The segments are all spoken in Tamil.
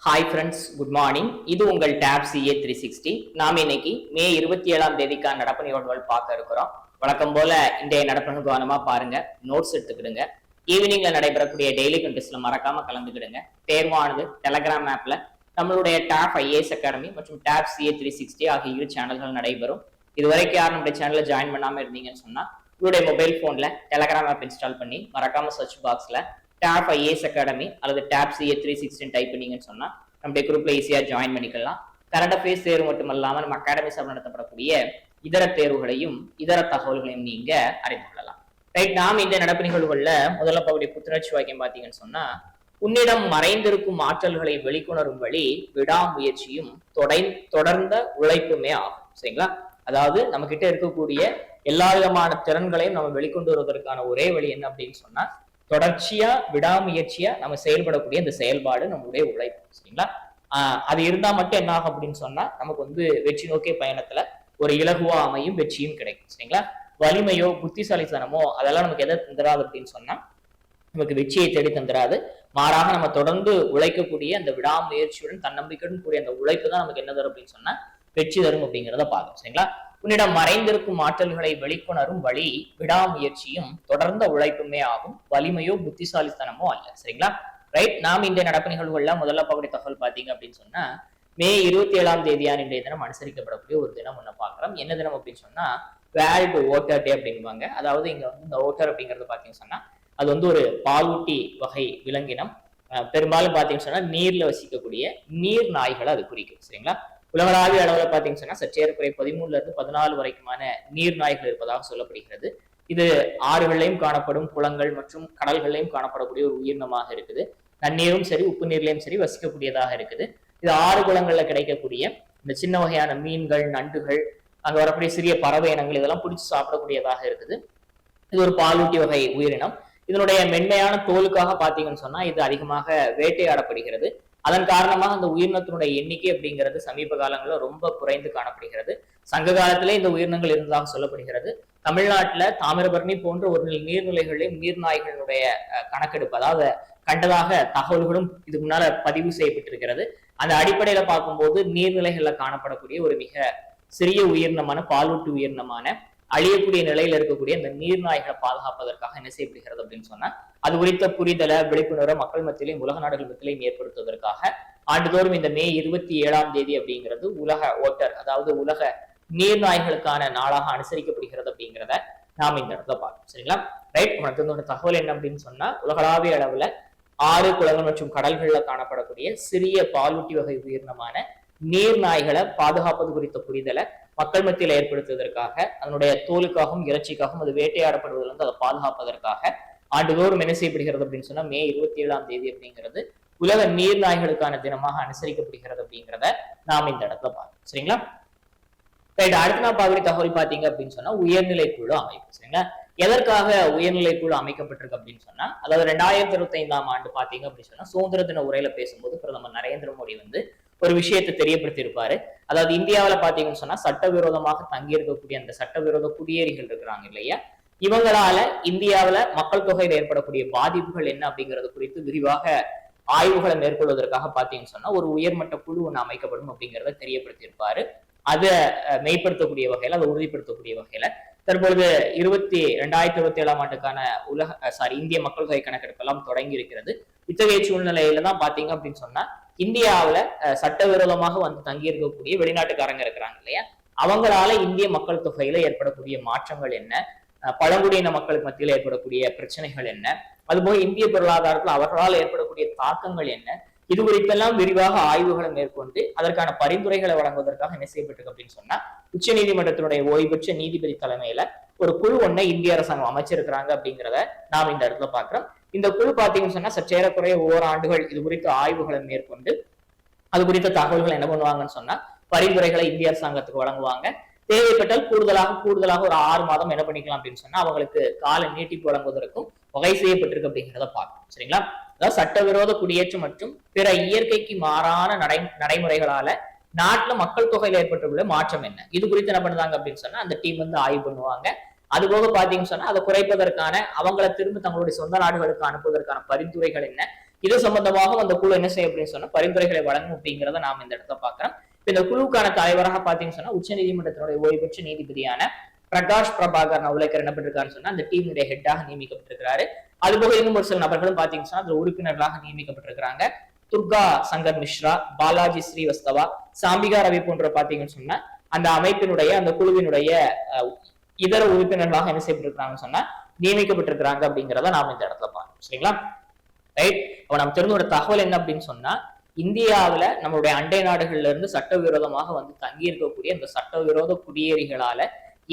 Hi friends, good morning. இது உங்கள் டேப் CA 360. நாம் இன்னைக்கு மே 27ஆம் தேதிக்கான நடப்பு நிகழ்வுகள் பார்க்க இருக்கிறோம். வழக்கம் போல இன்றைய நடப்பு கவனமா பாருங்க, நோட்ஸ் எடுத்துக்கிடுங்க. ஈவினிங்ல நடைபெறக்கூடிய டெய்லி கண்டெஸ்ட்ல மறக்காம கலந்துக்கிடுங்க. தேர்வானது டெலகிராம் ஆப்ல நம்மளுடைய டேப் IAS அகாடமி மற்றும் டேப் CA 360 ஆகிய இரு சேனல்கள் நடைபெறும். இதுவரைக்கும் யாரும் நம்முடைய சேனல்ல ஜாயின் பண்ணாம இருந்தீங்கன்னு சொன்னா உங்களுடைய மொபைல் போன்ல டெலகிராம் ஆப் இன்ஸ்டால் பண்ணி மறக்காம சர்ச் பாக்ஸ்ல டேப் IAS அகாடமி அல்லது டேப் CA 360 டைப் பண்ணீங்கன்னு சொன்னா நம்முடைய குரூப்ல ஈஸியா ஜாயின் பண்ணிக்கலாம். கரண்ட் அஃபேர்ஸ் தேர்வு மட்டுமல்லாம நம்ம அகாடமி சார்பில் நடத்தப்படக்கூடிய இதர தேர்வுகளையும் இதர தகவல்களையும் நீங்க அறிந்து கொள்ளலாம். ரைட், நாம் இந்த நடப்பு நிகழ்வுகள்ல முதல்ல பகுதி புத்துணர்ச்சி வாக்கியம் பாத்தீங்கன்னு சொன்னா, உன்னிடம் மறைந்திருக்கும் ஆற்றல்களை வெளிக்கொணரும் வழி விடாமுயற்சியும் தொடர்ந்த உழைப்புமே ஆகும். சரிங்களா? அதாவது நம்ம கிட்ட இருக்கக்கூடிய எல்லா விதமான திறன்களையும் நம்ம வெளிக்கொண்டு வருவதற்கான ஒரே வழி என்ன அப்படின்னு சொன்னா, தொடர்ச்சியா விடாமுயற்சியா நம்ம செயல்படக்கூடிய இந்த செயல்பாடு நம்மளுடைய உழைப்பு. சரிங்களா? அது இருந்தா மட்டும் என்ன ஆகும் அப்படின்னு சொன்னா, நமக்கு வெற்றி நோக்கிய பயணத்துல ஒரு இலகுவா அமையும், வெற்றியும் கிடைக்கும். சரிங்களா? வலிமையோ புத்திசாலித்தனமோ அதெல்லாம் நமக்கு எதை தந்துடாது அப்படின்னு சொன்னா, நமக்கு வெற்றியை தேடி தந்துடாது. மாறாக நம்ம தொடர்ந்து உழைக்கக்கூடிய அந்த விடாமுயற்சியுடன் தன்னம்பிக்கையுடன் கூடிய அந்த உழைப்பு தான் நமக்கு என்ன தரும் அப்படின்னு சொன்னா வெற்றி தரும் அப்படிங்கிறத பார்க்கணும். சரிங்களா? உன்னிடம் மறைந்திருக்கும் ஆற்றல்களை வெளிக்கொணரும் வழி விடாமுயற்சியும் தொடர்ந்த உழைப்புமே ஆகும், வலிமையோ புத்திசாலித்தனமோ அல்ல. சரிங்களா? ரைட், நாம் இந்த நடப்பு நிகழ்வுகள்ல முதல்ல பகுதி தகவல் பாத்தீங்க அப்படின்னு சொன்னா, மே 27ஆம் தேதியான இன்றைய தினம் அனுசரிக்கப்படக்கூடிய ஒரு தினம் ஒண்ணு பாக்குறோம். என்ன தினம் அப்படின்னு சொன்னா வேர்ல்டு ஓட்டர் டே அப்படிங்குவாங்க. அதாவது இங்க இந்த ஓட்டர் அப்படிங்கறது பாத்தீங்கன்னு சொன்னா அது ஒரு பாலூட்டி வகை விலங்கினம். பெரும்பாலும் பாத்தீங்கன்னு சொன்னா நீர்ல வசிக்கக்கூடிய நீர் நாய்களை அது குறிக்கும். சரிங்களா? உலகளாவிய அளவுல பாத்தீங்கன்னு சொன்னா சற்றேறக்குறை 13 இருந்து 14 வரைக்குமான நீர் நாய்கள் இருப்பதாக சொல்லப்படுகிறது. இது ஆறுகளிலையும் காணப்படும், குளங்கள் மற்றும் கடல்களிலையும் காணப்படக்கூடிய ஒரு உயிரினமாக இருக்குது. நன்னீரும் சரி உப்பு நீர்லையும் சரி வசிக்கக்கூடியதாக இருக்குது. இது ஆறு குளங்கள்ல கிடைக்கக்கூடிய இந்த சின்ன வகையான மீன்கள், நண்டுகள், அங்க வரக்கூடிய சிறிய பறவை இனங்கள் இதெல்லாம் பிடிச்சு சாப்பிடக்கூடியதாக இருக்குது. இது ஒரு பாலூட்டி வகை உயிரினம். இதனுடைய மென்மையான தோலுக்காக பாத்தீங்கன்னு சொன்னா இது அதிகமாக வேட்டையாடப்படுகிறது. அதன் காரணமாக அந்த உயிரினத்தினுடைய எண்ணிக்கை அப்படிங்கிறது சமீப காலங்களில் ரொம்ப குறைந்து காணப்படுகிறது. சங்க காலத்திலே இந்த உயிரினங்கள் இருந்ததாக சொல்லப்படுகிறது. தமிழ்நாட்டுல தாமிரபரணி போன்ற ஒரு நீர்நிலைகளிலும் நீர்நாய்களுடைய கணக்கெடுப்பு, அதாவது கண்டதாக தகவல்களும் இதுக்கு முன்னால பதிவு செய்யப்பட்டிருக்கிறது. அந்த அடிப்படையில பார்க்கும்போது நீர்நிலைகள்ல காணப்படக்கூடிய ஒரு மிக சிறிய உயிரினமான பாலூட்டு உயிரினமான அழியக்கூடிய நிலையில இருக்கக்கூடிய இந்த நீர்நாய்களை பாதுகாப்பதற்காக என்ன செய்யப்படுகிறது அப்படின்னு சொன்னா, அது குறித்த புரிதலை விழிப்புணர்வை மக்கள் மத்தியிலையும் உலக நாடுகள் மத்தியிலையும் ஏற்படுத்துவதற்காக ஆண்டுதோறும் இந்த மே 27ஆம் தேதி அப்படிங்கிறது உலக ஓட்டர், அதாவது உலக நீர்நாய்களுக்கான நாளாக அனுசரிக்கப்படுகிறது அப்படிங்கிறத நாம் இந்த இடத்துல பார்க்கணும். சரிங்களா? ரைட், உனக்கு தகவல் என்ன அப்படின்னு சொன்னா, உலகளாவிய அளவுல ஆறு குளங்கள் மற்றும் கடல்கள்ல காணப்படக்கூடிய சிறிய பாலூட்டி வகை உயிரினமான நீர்நாய்களை பாதுகாப்பது குறித்த புரிதலை மக்கள் மத்தியில் ஏற்படுத்துவதற்காக, அதனுடைய தோலுக்காகவும் இறைச்சிக்காகவும் அது வேட்டையாடப்படுவதிலிருந்து அதை பாதுகாப்பதற்காக ஆண்டுதோறும் என்ன செய்யப்படுகிறது அப்படின்னு சொன்னா மே 27ஆம் தேதி அப்படிங்கிறது உலக நீர்நாய்களுக்கான தினமாக அனுசரிக்கப்படுகிறது அப்படிங்கிறத நாம் இந்த இடத்துல பார்க்கணும். சரிங்களா? ரைட், அடுத்த நான் பார்க்கக்கூடிய தகவல் பாத்தீங்க அப்படின்னு சொன்னா உயர்நிலை குழு அமைப்பு. சரிங்களா? எதற்காக உயர்நிலை குழு அமைக்கப்பட்டிருக்கு அப்படின்னு சொன்னா, அதாவது 2025ஆம் ஆண்டு பாத்தீங்க அப்படின்னு சொன்னா சுதந்திர தின உரையில பேசும்போது பிரதமர் நரேந்திர மோடி ஒரு விஷயத்தை தெரியப்படுத்தி இருப்பாரு. அதாவது இந்தியாவில பாத்தீங்கன்னு சொன்னா சட்டவிரோதமாக தங்கி இருக்கக்கூடிய அந்த சட்டவிரோத குடியேறிகள் இருக்கிறாங்க இல்லையா, இவங்களால இந்தியாவில மக்கள் தொகையில் ஏற்படக்கூடிய பாதிப்புகள் என்ன அப்படிங்கிறது குறித்து விரிவாக ஆய்வுகளை மேற்கொள்வதற்காக பாத்தீங்கன்னு சொன்னா ஒரு உயர்மட்ட குழு ஒண்ணு அமைக்கப்படும் அப்படிங்கிறத தெரியப்படுத்தி இருப்பாரு. அதை மெய்ப்படுத்தக்கூடிய வகையில, அதை உறுதிப்படுத்தக்கூடிய வகையில தற்பொழுது 2027ஆம் ஆண்டுக்கான இந்திய மக்கள் தொகை கணக்கெடுப்பு எல்லாம் தொடங்கி இருக்கிறது. இத்தகைய சூழ்நிலையில தான் பாத்தீங்க அப்படின்னு சொன்னா இந்தியாவில சட்டவிரோதமாக தங்கி இருக்கக்கூடிய வெளிநாட்டுக்காரங்க இருக்கிறாங்க இல்லையா, அவங்களால இந்திய மக்கள் தொகையில ஏற்படக்கூடிய மாற்றங்கள் என்ன, பழங்குடியின மக்களுக்கு மத்தியில் ஏற்படக்கூடிய பிரச்சனைகள் என்ன, அதுபோக இந்திய பொருளாதாரத்தில் அவர்களால் ஏற்படக்கூடிய தாக்கங்கள் என்ன, இது குறித்தெல்லாம் விரிவாக ஆய்வுகளை மேற்கொண்டு அதற்கான பரிந்துரைகளை வழங்குவதற்காக என்ன செய்யப்பட்டிருக்கு அப்படின்னு சொன்னா உச்ச நீதிமன்றத்தினுடைய ஓய்வு பெற்ற நீதிபதி தலைமையில ஒரு குழு ஒன்றை இந்திய அரசாங்கம் அமைச்சிருக்கிறாங்க அப்படிங்கிறத நாம் இந்த இடத்துல பாக்குறோம். இந்த குழு பாத்தீங்கன்னு சொன்னா சற்றேறக்குறைய ஓராண்டுகள் இது குறித்த ஆய்வுகளை மேற்கொண்டு அது குறித்த தகவல்கள் என்ன பண்ணுவாங்கன்னு சொன்னா பரிந்துரைகளை இந்திய அரசாங்கத்துக்கு வழங்குவாங்க. தேவைப்பட்டால் கூடுதலாக ஒரு 6 மாதம் என்ன பண்ணிக்கலாம் அப்படின்னு சொன்னா அவங்களுக்கு கால நீட்டிப்பு வழங்குவதற்கும் வகை செய்யப்பட்டிருக்கு அப்படிங்கிறத பார்க்கணும். சரிங்களா? அதாவது சட்டவிரோத குடியேற்றம் மற்றும் பிற இயற்கைக்கு மாறான நடைமுறைகளால நாட்டுல மக்கள் தொகையில ஏற்பட்டுள்ள மாற்றம் என்ன, இது குறித்து என்ன பண்ணுவாங்க அப்படின்னு சொன்னா அந்த டீம் ஆய்வு பண்ணுவாங்க. அது போக பாத்தீங்கன்னு சொன்னா அதை குறைப்பதற்கான, அவங்களை திரும்ப தங்களுடைய சொந்த நாடுகளுக்கு அனுப்புவதற்கான பரிந்துரைகள் என்ன, இது சம்பந்தமாக அந்த குழு என்ன செய்யும் அப்படின்னு சொன்னா பரிந்துரைகளை வழங்கும் அப்படிங்கிறத நாம் இந்த இடத்துல பாக்குறோம். இந்த குழுவுக்கான தலைவராக பாத்தீங்கன்னு சொன்னா உச்ச நீதிமன்றத்தினுடைய ஓய்வு பெற்ற நீதிபதியான பிரகாஷ் பிரபாகர் நவுலேக்கர் என்ன பண்ணிருக்காருன்னு சொன்னா அந்த டீமுடைய ஹெட்டாக நியமிக்கப்பட்டிருக்கிறாரு. அதுபோக இன்னும் ஒரு சில நபர்களும் பாத்தீங்கன்னா சொன்னா அதுல உறுப்பினர்களாக நியமிக்கப்பட்டிருக்கிறாங்க. துர்கா சங்கர் மிஸ்ரா, பாலாஜி ஸ்ரீவஸ்தவா, சாம்பிகா ரவி போன்ற பாத்தீங்கன்னு சொன்னா அந்த அமைப்பினுடைய அந்த குழுவினுடைய இதர உறுப்பினர்களாக என்ன செய்யப்பட்டிருக்கிறாங்கன்னு சொன்னா நியமிக்கப்பட்டிருக்கிறாங்க அப்படிங்கிறத நாம இந்த இடத்துல பார்க்கணும். சரிங்களா? ரைட். அப்ப நம்ம தெரிஞ்ச ஒரு தகவல் என்ன அப்படின்னு சொன்னா இந்தியாவில நம்மளுடைய அண்டை நாடுகள்ல இருந்து சட்டவிரோதமாக வந்து தங்கி இருக்கக்கூடிய இந்த சட்டவிரோத குடியேறிகளால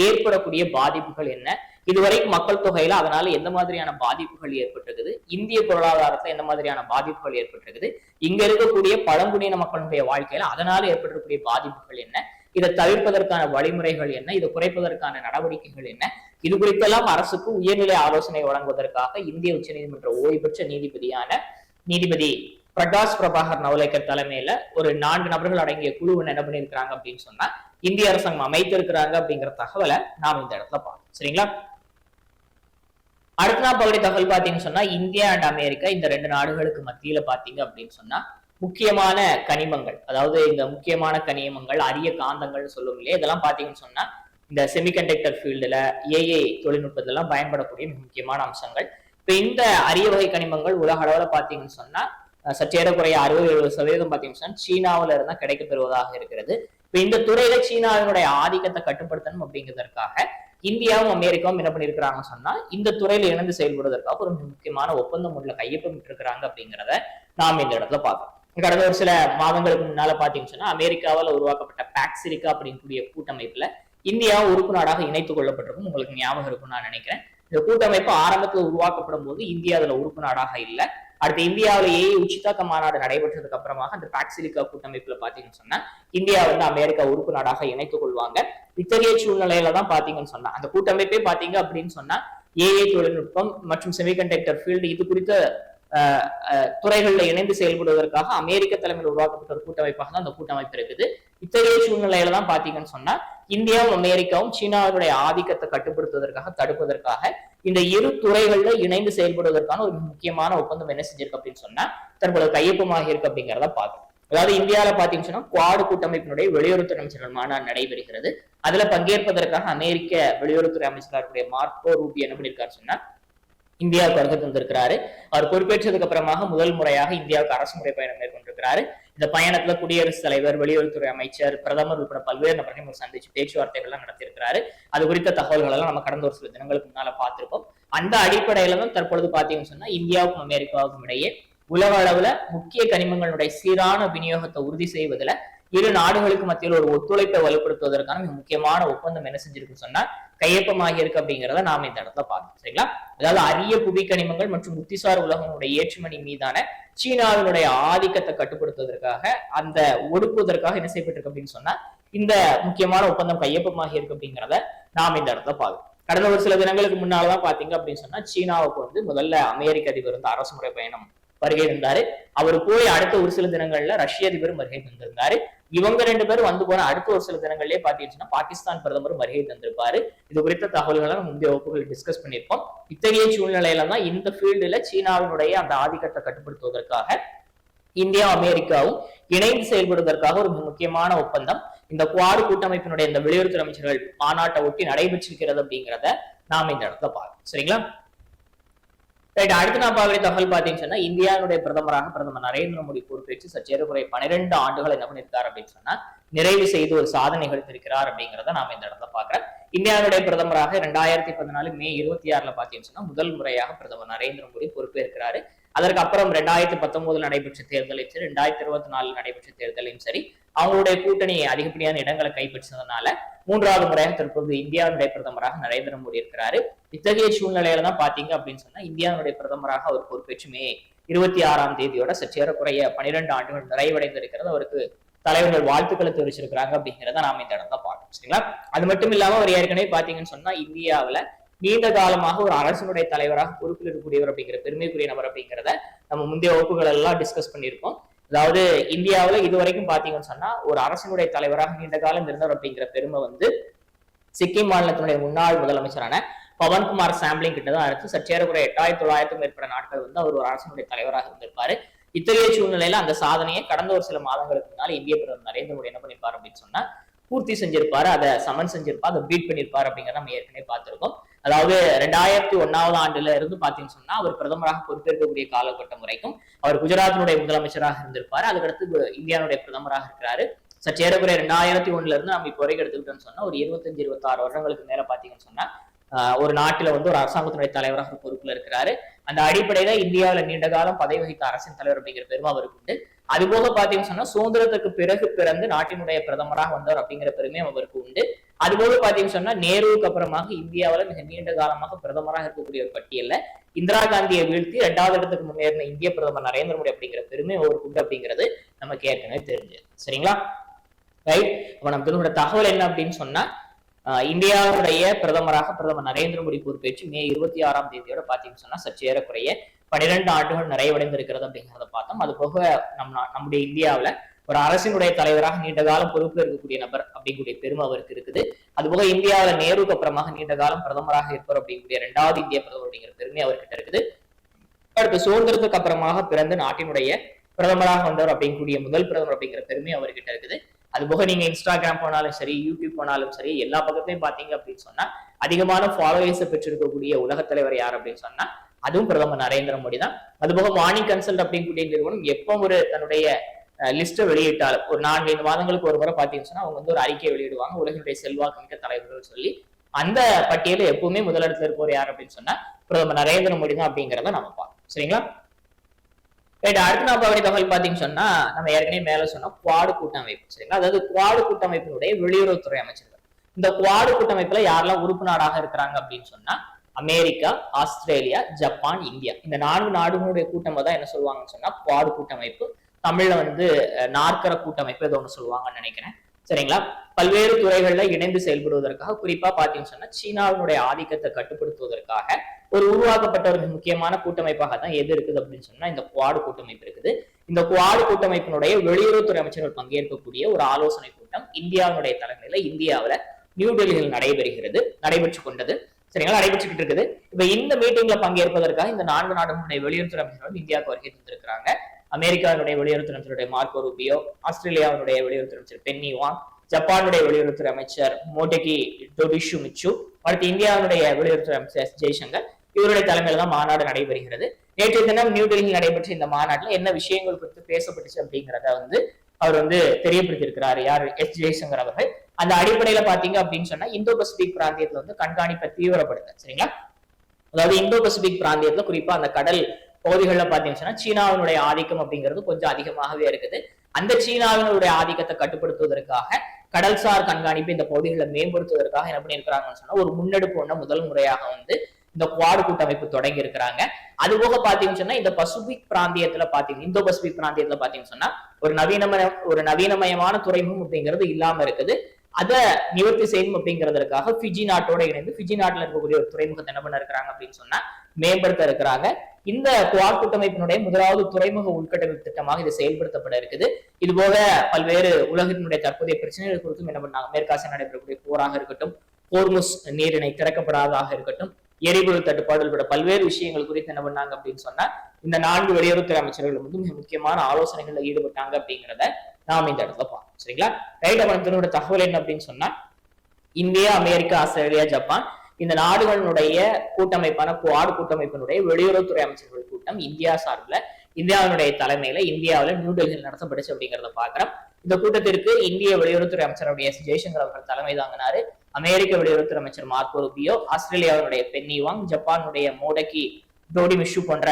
ஏற்படக்கூடிய பாதிப்புகள் என்ன, இதுவரைக்கும் மக்கள் தொகையில அதனால எந்த மாதிரியான பாதிப்புகள் ஏற்பட்டிருக்குது, இந்திய பொருளாதாரத்துல எந்த மாதிரியான பாதிப்புகள் ஏற்பட்டிருக்குது, இங்க இருக்கக்கூடிய பழங்குடியின மக்களுடைய வாழ்க்கையில அதனால ஏற்பட்டிருக்கக்கூடிய பாதிப்புகள் என்ன, இதை தவிர்ப்பதற்கான வழிமுறைகள் என்ன, இதை குறைப்பதற்கான நடவடிக்கைகள் என்ன, இது குறித்தெல்லாம் அரசுக்கு உயர்நிலை ஆலோசனை வழங்குவதற்காக இந்திய உச்ச நீதிமன்ற ஓய்வு பெற்ற நீதிபதியான நீதிபதி பிரகாஷ் பிரபாகர் நவுலேக்கர் தலைமையில ஒரு 4 நபர்கள் அடங்கிய குழு என்ன பண்ணிருக்கிறாங்க அப்படின்னு சொன்னா இந்திய அரசாங்கம் அமைத்திருக்கிறாங்க அப்படிங்கிற தகவலை நாம் இந்த இடத்துல பார்க்கணும். சரிங்களா? அடுத்த பகுதி தகவல் பாத்தீங்கன்னு சொன்னா இந்தியா அண்ட் அமெரிக்கா இந்த 2 நாடுகளுக்கு மத்தியில பாத்தீங்க அப்படின்னு சொன்னா முக்கியமான கனிமங்கள், அதாவது இந்த முக்கியமான கனிமங்கள் அரிய காந்தங்கள் சொல்லும் இல்லையா, இதெல்லாம் பாத்தீங்கன்னு சொன்னா இந்த செமிகண்டக்டர் ஃபீல்டுல ஏஐ தொழில்நுட்பத்துல எல்லாம் பயன்படக்கூடிய முக்கியமான அம்சங்கள். இப்ப இந்த அரிய வகை கனிமங்கள் உலக அளவுல பாத்தீங்கன்னு சொன்னா சற்றேறக்குறைய 60-70% பாத்தீங்கன்னா சீனாவில இருந்தா கிடைக்க பெறுவதாக இருக்கிறது. இப்ப இந்த துறையில சீனாவினுடைய ஆதிக்கத்தை கட்டுப்படுத்தணும் அப்படிங்கிறதுக்காக இந்தியாவும் அமெரிக்காவும் என்ன பண்ணிருக்கிறாங்கன்னு சொன்னா இந்த துறையில இணைந்து செயல்படுவதற்காக ஒரு முக்கியமான ஒப்பந்தம் உள்ள கையொப்பமிட்டு இருக்கிறாங்க அப்படிங்கிறத நாம் இந்த இடத்துல பார்க்கணும். கடந்த ஒரு சில மாதங்களுக்கு முன்னால பாத்தீங்கன்னு சொன்னா அமெரிக்காவில் உருவாக்கப்பட்ட பாக்சிலிக்கா அப்படிங்கக்கூடிய கூட்டமைப்புல இந்தியாவும் உறுப்பு நாடாக இணைத்துக் கொள்ளப்பட்டிருக்கும். உங்களுக்கு ஞாபகம் இருக்கும்னு நான் நினைக்கிறேன். இந்த கூட்டமைப்பு ஆரம்பத்தில் உருவாக்கப்படும் போது இந்தியா அதுல உறுப்பு நாடாக இல்லை. அடுத்து இந்தியாவிலேயே உச்சிதாக்க மாநாடு நடைபெற்றதுக்கு அப்புறமாக அந்த பாக்சிலிக்கா கூட்டமைப்புல பாத்தீங்கன்னு சொன்னா இந்தியா வந்து அமெரிக்கா உறுப்பு நாடாக இணைத்துக் கொள்வாங்க. இத்தகைய சூழ்நிலையில தான் பாத்தீங்கன்னு சொன்னா அந்த கூட்டமைப்பே பாத்தீங்க அப்படின்னு சொன்னா ஏஐ தொழில்நுட்பம் மற்றும் செமிகண்டக்டர் ஃபீல்டு இது குறித்த துறைகளில் இணைந்து செயல்படுவதற்காக அமெரிக்க தலைமையில் உருவாக்கப்பட்ட ஒரு கூட்டமைப்பாக தான் அந்த கூட்டமைப்பு இருக்குது. இத்தகைய சூழ்நிலையில தான் பாத்தீங்கன்னு சொன்னா இந்தியாவும் அமெரிக்காவும் சீனாவுடைய ஆதிக்கத்தை கட்டுப்படுத்துவதற்காக தடுப்பதற்காக இந்த இரு துறைகள்ல இணைந்து செயல்படுவதற்கான ஒரு முக்கியமான ஒப்பந்தம் என்ன செஞ்சிருக்கு அப்படின்னு சொன்னா தற்போது கையொப்பமாக இருக்கு அப்படிங்கிறத பார்க்கணும். அதாவது இந்தியாவில பாத்தீங்கன்னு சொன்னா குவாட் கூட்டமைப்பினுடைய வெளியுறவுத்துறை அமைச்சர்கள் மாநாடு நடைபெறுகிறது. அதுல பங்கேற்பதற்காக அமெரிக்க வெளியுறவுத்துறை அமைச்சர்களுடைய மார்க்கோ ரூபியோ என்ன பண்ணிருக்காரு சொன்னா இந்தியாவுக்கு வருகை தந்திருக்கிறாரு. அவர் பொறுப்பேற்றதுக்கு அப்புறமாக முதல் முறையாக இந்தியாவுக்கு அரசு முறை பயணம் மேற்கொண்டிருக்கிறாரு. இந்த பயணத்துல குடியரசுத் தலைவர், வெளியுறவுத்துறை அமைச்சர், பிரதமர் உட்பட பல்வேறு நபர்களையும் சந்திச்சு பேச்சுவார்த்தைகள் எல்லாம் நடத்தியிருக்கிறாரு. அது குறித்த தகவல்கள் எல்லாம் நம்ம கடந்த ஒரு சில தினங்களுக்கு முன்னால பார்த்திருப்போம். அந்த அடிப்படையில தான் தற்பொழுது பாத்தீங்கன்னு சொன்னா இந்தியாவுக்கும் அமெரிக்காவுக்கும் இடையே உலக அளவுல முக்கிய கனிமங்களுடைய சீரான விநியோகத்தை உறுதி செய்வதில் இரு நாடுகளுக்கு மத்தியில் ஒரு ஒத்துழைப்பை வலுப்படுத்துவதற்கான மிக முக்கியமான ஒப்பந்தம் என்ன செஞ்சிருக்குன்னு சொன்னா கையொப்பமாகி இருக்கு அப்படிங்கிறத நாம இந்த இடத்துல பார்க்கணும். சரிங்களா? அதாவது அரிய புவி கனிமங்கள் மற்றும் புத்திசார் உலகங்களுடைய ஏற்றுமதி மீதான சீனாவினுடைய ஆதிக்கத்தை கட்டுப்படுத்துவதற்காக அந்த ஒடுக்குவதற்காக என்ன செய்யப்பட்டிருக்கு அப்படின்னு சொன்னா இந்த முக்கியமான ஒப்பந்தம் கையொப்பமாகி இருக்கு அப்படிங்கிறத நாம இந்த இடத்துல பார்க்கணும். கடந்த ஒரு சில தினங்களுக்கு முன்னாலதான் பாத்தீங்க அப்படின்னு சொன்னா சீனாவுக்கு வந்து முதல்ல அமெரிக்க அதிபர் வந்து அரசு முறை பயணம் வருகை இருந்தாரு. அவர் போய் அடுத்த ஒரு சில தினங்கள்ல ரஷ்ய அதிபரும் வருகை தந்திருந்தாரு. இவங்க 2 பேரும் வந்து போன அடுத்த ஒரு சில தினங்கள்லயே பாத்தீங்கன்னா பாகிஸ்தான் பிரதமரும் வருகை தந்திருப்பாரு. இது குறித்த தகவல்களை நம்ம முந்தைய வகுப்புகளில் டிஸ்கஸ் பண்ணியிருப்போம். இத்தகைய சூழ்நிலையில தான் இந்த ஃபீல்டுல சீனாவினுடைய அந்த ஆதிக்கத்தை கட்டுப்படுத்துவதற்காக இந்தியா அமெரிக்காவும் இணைந்து செயல்படுவதற்காக ஒரு முக்கியமான ஒப்பந்தம் இந்த குவாட் கூட்டமைப்பினுடைய இந்த வெளியுறவுத்துறை அமைச்சர்கள் மாநாட்டை ஒட்டி நடைபெற்றிருக்கிறது அப்படிங்கிறத நாம இந்த இடத்துல பார்க்கணும். சரிங்களா? அடுத்து நான் பார்க்கிற தகவல் பாத்தீங்கன்னா இந்தியாவுடைய பிரதமராக பிரதமர் நரேந்திர மோடி பொறுப்பேற்று சற்றேறக்குறைய 12 ஆண்டுகள் என்ன பண்ணிருக்காரு அப்படின்னு சொன்னா நிறைவு செய்து ஒரு சாதனை நிகழ்த்திருக்கிறார் அப்படிங்கிறத நாம இந்த இடத்துல பாக்குறேன். இந்தியாவுடைய பிரதமராக 2014 மே 26 பாத்தீங்கன்னு சொன்னா முதல் முறையாக பிரதமர் நரேந்திர மோடி பொறுப்பேற்கிறாரு. அதற்கு அப்புறம் 2019 நடைபெற்ற தேர்தலையும் சரி, 2024 நடைபெற்ற தேர்தலையும் சரி அவங்களுடைய கூட்டணி அதிகப்படியான இடங்களை கைப்பற்றதுனால 3வது முறையாக தற்போது இந்தியாவுடைய பிரதமராக நரேந்திர மோடி இருக்கிறாரு. இத்தகைய சூழ்நிலையில தான் பாத்தீங்க அப்படின்னு சொன்னா இந்தியாவுடைய பிரதமராக அவர் பொறுப்பேற்று மே 26 சற்றேறக்குறைய 12 ஆண்டுகள் நிறைவடைந்திருக்கிறது. அவருக்கு தலைவர்கள் வாழ்த்துக்களை தெரிவிச்சிருக்கிறாங்க அப்படிங்கிறத நாம இந்த இடத்துல பார்க்கணும். சரிங்களா? அது மட்டும் இல்லாம அவர் ஏற்கனவே பாத்தீங்கன்னு சொன்னா இந்தியாவில நீண்ட காலமாக ஒரு அரசனுடைய தலைவராக பொறுப்பில் இருக்கக்கூடியவர் அப்படிங்கிற பெருமைக்குரிய நபர் அப்படிங்கிறத நம்ம முந்தைய வகுப்புகள் எல்லாம் டிஸ்கஸ் பண்ணியிருக்கோம். அதாவது இந்தியாவில இதுவரைக்கும் பாத்தீங்கன்னு சொன்னா ஒரு அரசனுடைய தலைவராக நீண்ட காலம் இருந்தவர் அப்படிங்கிற பெருமை வந்து சிக்கிம் மாநிலத்தினுடைய முன்னாள் முதலமைச்சரான பவன்குமார் சாம்பிளிங் கிட்ட தான் இருக்கு. சற்றேறக்குறைய 8900 மேற்பட்ட நாட்கள் வந்து அவர் ஒரு அரசனுடைய தலைவராக இருந்திருப்பாரு. இத்தகைய சூழ்நிலையில அந்த சாதனையை கடந்த ஒரு சில மாதங்களுக்கு முன்னால இந்திய பிரதமர் நரேந்திர மோடி என்ன பண்ணிருப்பாரு அப்படின்னு சொன்னா பூர்த்தி செஞ்சிருப்பாரு, அதை சமன் செஞ்சிருப்பாரு, அதை பீட் பண்ணிருப்பாரு அப்படிங்கிறத நம்ம ஏற்கனவே பார்த்திருக்கோம். அதாவது 2001ஆவது ஆண்டுல இருந்து பாத்தீங்கன்னு சொன்னா அவர் பிரதமராக பொறுப்பேற்கக்கூடிய காலகட்டம் வரைக்கும் அவர் குஜராத்தினுடைய முதலமைச்சராக இருந்திருப்பாரு. அதுக்கடுத்து இந்தியாவுடைய பிரதமராக இருக்கிறாரு. சற்றேறக்குறைய 2001ல இருந்து நம்ம இப்போ வரைக்கும் எடுத்துக்கிட்டோம்னு சொன்னா ஒரு 25-26 வருடங்களுக்கு மேல பாத்தீங்கன்னு சொன்னா ஒரு நாட்டில வந்து ஒரு அரசாங்கத்தினுடைய தலைவராக பொறுப்புல இருக்கிறாரு. அந்த அடிப்படையில இந்தியாவில நீண்ட காலம் பதவி வகித்த அரசின் தலைவர் அப்படிங்கிற பெருமை அவருக்கு உண்டு. அது போக பாத்தீங்கன்னு சொன்னா சுதந்திரத்துக்கு பிறகு பிறந்து நாட்டினுடைய பிரதமராக வந்தவர் அப்படிங்கிற பெருமையும் அவருக்கு உண்டு. அது போக பாத்தீங்கன்னு சொன்னா நேருவுக்கு அப்புறமாக இந்தியாவில மிக நீண்ட காலமாக பிரதமராக இருக்கக்கூடிய ஒரு பட்டியல்ல இந்திரா காந்தியை வீழ்த்தி 2வது இடத்துக்கு முன்னேறின இந்திய பிரதமர் நரேந்திர மோடி அப்படிங்கிற பெருமை அவருக்கு உண்டு அப்படிங்கிறது நமக்கு ஏற்கனவே தெரிஞ்சது. சரிங்களா? ரைட். அப்ப நமக்கு தகவல் என்ன அப்படின்னு சொன்னா இந்தியாவுடைய பிரதமராக பிரதமர் நரேந்திர மோடி பொறுப்பேற்று மே 26ஆம் தேதியோட பாத்தீங்கன்னு சொன்னா சற்றேறக்குறைய 12 ஆண்டுகள் நிறைவடைந்திருக்கிறது அப்படிங்கிறத பார்த்தோம். அது போக நம்முடைய இந்தியாவில ஒரு அரசினுடைய தலைவராக நீண்ட காலம் பொறுப்பில் இருக்கக்கூடிய நபர் அப்படிங்கக்கூடிய பெருமை அவருக்கு இருக்குது. அதுபோக இந்தியாவில நேருக்கு அப்புறமாக நீண்ட காலம் பிரதமராக இருப்பார் அப்படிங்கக்கூடிய 2வது இந்திய பிரதமர் அப்படிங்கிற பெருமை அவர்கிட்ட இருக்குது. அடுத்து சுதந்திரத்துக்கு அப்புறமாக பிறந்து நாட்டினுடைய பிரதமராக வந்தவர் அப்படிங்கக்கூடிய முதல் பிரதமர் அப்படிங்கிற பெருமை அவர்கிட்ட இருக்குது. அதுபோக நீங்க இன்ஸ்டாகிராம் போனாலும் சரி, யூடியூப் போனாலும் சரி, எல்லா பக்கத்தையும் பாத்தீங்க அப்படின்னு சொன்னா அதிகமான ஃபாலோவர்ஸ் பெற்றிருக்கக்கூடிய உலக தலைவர் யார் அப்படின்னு சொன்னா அதுவும் பிரதமர் நரேந்திர மோடி தான். அதுபோக மார்னிங் கன்சல்ட் அப்படிங்கக்கூடிய நிறுவனம் எப்போ ஒரு தன்னுடைய லிஸ்ட்டை வெளியிட்டாலும் ஒரு 4-5 மாதங்களுக்கு ஒரு முறை பாத்தீங்கன்னு சொன்னா அவங்க வந்து ஒரு அறிக்கை வெளியிடுவாங்க, உலகினுடைய செல்வாக்கு மிக்க தலைவர்கள் சொல்லி. அந்த பட்டியல எப்பவுமே முதலிடத்துல இருப்பவர் யார் அப்படின்னு சொன்னா பிரதமர் நரேந்திர மோடி தான் அப்படிங்கிறத நம்ம பார்ப்போம். சரிங்களா? அடுத்த நாற்பது தகவல் பாத்தீங்கன்னு சொன்னா நம்ம ஏற்கனவே மேல சொன்ன குவாடு கூட்டமைப்பு. சரிங்களா? அதாவது குவாடு கூட்டமைப்பினுடைய வெளியுறவுத்துறை அமைச்சர்கள். இந்த குவாடு கூட்டமைப்புல யாரெல்லாம் உறுப்பு நாடாக இருக்கிறாங்க அப்படின்னு சொன்னா அமெரிக்கா, ஆஸ்திரேலியா, ஜப்பான், இந்தியா. இந்த 4 நாடுகளுடைய கூட்டமை தான் என்ன சொல்லுவாங்கன்னு சொன்னா குவாடு கூட்டமைப்பு. தமிழ்ல வந்து நாற்கர கூட்டமைப்பு ஏதோ ஒண்ணு சொல்லுவாங்கன்னு நினைக்கிறேன். சரிங்களா? பல்வேறு துறைகள்ல இணைந்து செயல்படுவதற்காக குறிப்பா பாத்தீங்கன்னு சொன்னா சீனாவினுடைய ஆதிக்கத்தை கட்டுப்படுத்துவதற்காக ஒரு உருவாக்கப்பட்ட ஒரு முக்கியமான கூட்டமைப்பாக தான் எது இருக்குது அப்படின்னு சொன்னா இந்த குவாடு கூட்டமைப்பு இருக்குது. இந்த குவாடு கூட்டமைப்பினுடைய வெளியுறவுத்துறை அமைச்சர்கள் பங்கேற்கக்கூடிய ஒரு ஆலோசனை கூட்டம் இந்தியாவினுடைய தலைமையில இந்தியாவில நியூ டெல்லியில் நடைபெற்று கொண்டது. சரிங்களா? நடைபெற்றுக்கிட்டு இருக்குது. இப்ப இந்த மீட்டிங்ல பங்கேற்பதற்காக இந்த 4 நாடுகளுடைய வெளியுறவுத்துறை அமைச்சர்கள் இந்தியாவுக்கு வருகை தந்திருக்கிறாங்க. அமெரிக்காவுடைய வெளியுறவுத்துறை அமைச்சருடைய மார்க்கோ ரூபியோ, ஆஸ்திரேலியாவுடைய வெளியுறவுத்துறை அமைச்சர் பென்னி வாங், ஜப்பானுடைய வெளியுறவுத்துறை அமைச்சர் மோடெகி டோஷிமிட்சு, அடுத்து இந்தியாவுடைய வெளியுறவுத்துறை அமைச்சர் ஜெய்சங்கர், இவருடைய தலைமையில தான் மாநாடு நடைபெறுகிறது. நேற்றைய தினம் நியூ டெல்லியில் நடைபெற்ற இந்த மாநாட்டுல என்ன விஷயங்கள் குறித்து பேசப்பட்டுச்சு அப்படிங்கிறத வந்து அவர் வந்து தெரியப்படுத்தி இருக்கிறார் யார் ஜெய்சங்கர் அவர்கள். அந்த அடிப்படையில பாத்தீங்க அப்படின்னு சொன்னா இந்தோ பசிபிக் பிராந்தியத்துல வந்து கண்காணிப்பை தீவிரப்படுத்த. சரிங்களா? அதாவது இந்தோ பசிபிக் பிராந்தியத்துல குறிப்பா அந்த கடல் பகுதிகளில் பாத்தீங்கன்னா சீனாவினுடைய ஆதிக்கம் அப்படிங்கிறது கொஞ்சம் அதிகமாகவே இருக்குது. அந்த சீனாவினுடைய ஆதிக்கத்தை கட்டுப்படுத்துவதற்காக கடல்சார் கண்காணிப்பு இந்த பகுதிகளை மேம்படுத்துவதற்காக என்ன பண்ணிருக்கிறாங்கன்னு சொன்னா ஒரு முன்னெடுப்பு ஒண்ண முதல் முறையாக வந்து இந்த குவாடு கூட்டமைப்பு தொடங்கி இருக்கிறாங்க. அது போக பாத்தீங்கன்னு சொன்னா இந்த பசிபிக் பிராந்தியத்துல பாத்தீங்கன்னா இந்தோ பசிபிக் பிராந்தியத்துல பாத்தீங்கன்னு சொன்னா ஒரு நவீனமயமான துறைமுகம் அப்படிங்கிறது இல்லாம இருக்குது. அதை நிவர்த்தி செய்யும் அப்படிங்கிறதுக்காக பிஜி நாட்டோட இணைந்து பிஜி நாட்டுல இருக்கக்கூடிய ஒரு துறைமுகத்தை என்ன பண்ண இருக்கிறாங்க அப்படின்னு சொன்னா மேம்படுத்த இருக்கிறாங்க. இந்த குவாட் கூட்டமைப்பினுடைய முதலாவது துறைமுக உள்கட்டமைப்பு திட்டமாக இது செயல்படுத்தப்பட இருக்குது. இது போக பல்வேறு உலகத்தினுடைய தற்போதைய பிரச்சனைகள் குறித்தும் என்ன பண்ணாங்க, மேற்காசிய நடைபெறக்கூடிய போராக இருக்கட்டும், ஹோர்முஸ் நீரிணை திறக்கப்படாததாக இருக்கட்டும், எரிபொருள் தட்டுப்பாடு உட்பட பல்வேறு விஷயங்கள் குறித்து என்ன பண்ணாங்க அப்படின்னு சொன்னா இந்த 4 வெளியுறவுத்துறை அமைச்சர்கள் வந்து மிக முக்கியமான ஆலோசனைகள்ல ஈடுபட்டாங்க அப்படிங்கிறத நாம் இந்த இடத்துல பார்ப்போம். சரிங்களா? ரைட். அவனோட தகவல் என்ன அப்படின்னு சொன்னா இந்தியா, அமெரிக்கா, ஆஸ்திரேலியா, ஜப்பான் இந்த நாடுகளுடைய கூட்டமைப்பான குவாடு கூட்டமைப்பினுடைய வெளியுறவுத்துறை அமைச்சர்கள் கூட்டம் இந்தியா சார்பில் இந்தியாவினுடைய தலைமையில இந்தியாவில நியூ டெல்லியில் நடத்தப்பட்டுச்சு அப்படிங்கிறத பாக்குறோம். இந்த கூட்டத்திற்கு இந்திய வெளியுறவுத்துறை அமைச்சருடைய ஜெய்சங்கர் அவர்கள் தலைமை தாங்கினாரு. அமெரிக்க வெளியுறவுத்துறை அமைச்சர் மார்க்கோ ரூபியோ, ஆஸ்திரேலியாவுடைய பென்னி வாங், ஜப்பானுடைய மோடெகி டோஷிமிட்சு போன்ற